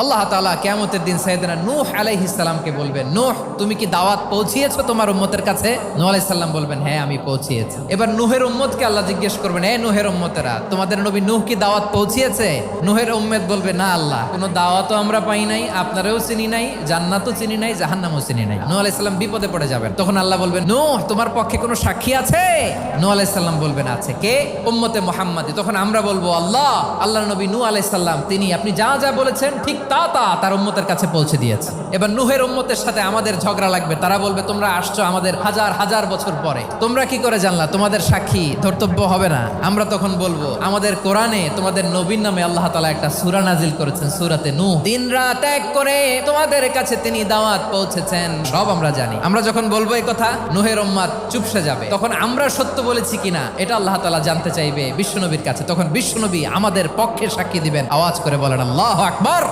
আল্লাহ তাআলা কিয়ামতের দিন সাইয়েদনা নূহ আলাইহিস সালামকে বলবেন, নূহ তুমি কি দাওয়াত পৌঁছিয়েছো তোমার উম্মতের কাছে? নূহ আলাইহিস সালাম বলবেন, হ্যাঁ আমি পৌঁছিয়েছি। এবার নূহের উম্মতকে আল্লাহ জিজ্ঞেস করবেন, হে নূহের উম্মতেরা, তোমাদের নবী নূহ কি দাওয়াত পৌঁছিয়েছে? নূহের উম্মত বলবে, না আল্লাহ, কোনো দাওয়াতও আমরা পাই নাই, আপনারাও চিনি নাই, জান্নাতও চিনি নাই, জাহান্নামও চিনি নাই। নূহ আলাইহিস সালাম বিপদে পড়ে যাবেন। তখন আল্লাহ বলবেন, নূহ তোমার পক্ষে কোনো সাক্ষী আছে? নূহ আলাইহিস সালাম বলবেন, আছে। কে? উম্মতে মুহাম্মাদি। তখন আমরা বলবো, আল্লাহর নবী নূহ আলাইহিস সালাম তিনি আপনি যা যা বলেছেন ঠিক তা তার উম্মতের কাছে পৌঁছে দিয়েছে। এবার নূহের উম্মতের সাথে আমাদের ঝগড়া লাগবে। তারা বলবে, তোমরা আসছো আমাদের হাজার হাজার বছর পরে, তোমরা কি করে জানলা? তোমাদের সাক্ষী ধর্তব্য হবে না? আমরা তখন বলবো, আমাদের কোরআনে তোমাদের নবীর নামে আল্লাহ তাআলা একটা সূরা নাজিল করেছেন, সূরাতে নূহ। দিন রাত এক করে তোমাদের কাছে তিনি দাওয়াত পৌঁছেছেন, সব আমরা জানি। আমরা যখন বলবো এই কথা, নূহের উম্মত চুপসে যাবে। তখন আমরা সত্য বলেছি কিনা এটা আল্লাহ তাআলা জানতে চাইবে বিশ্বনবীর কাছে। তখন বিশ্বনবী আমাদের পক্ষে সাক্ষী দিবেন। আওয়াজ করে বলেন আল্লাহু আকবার।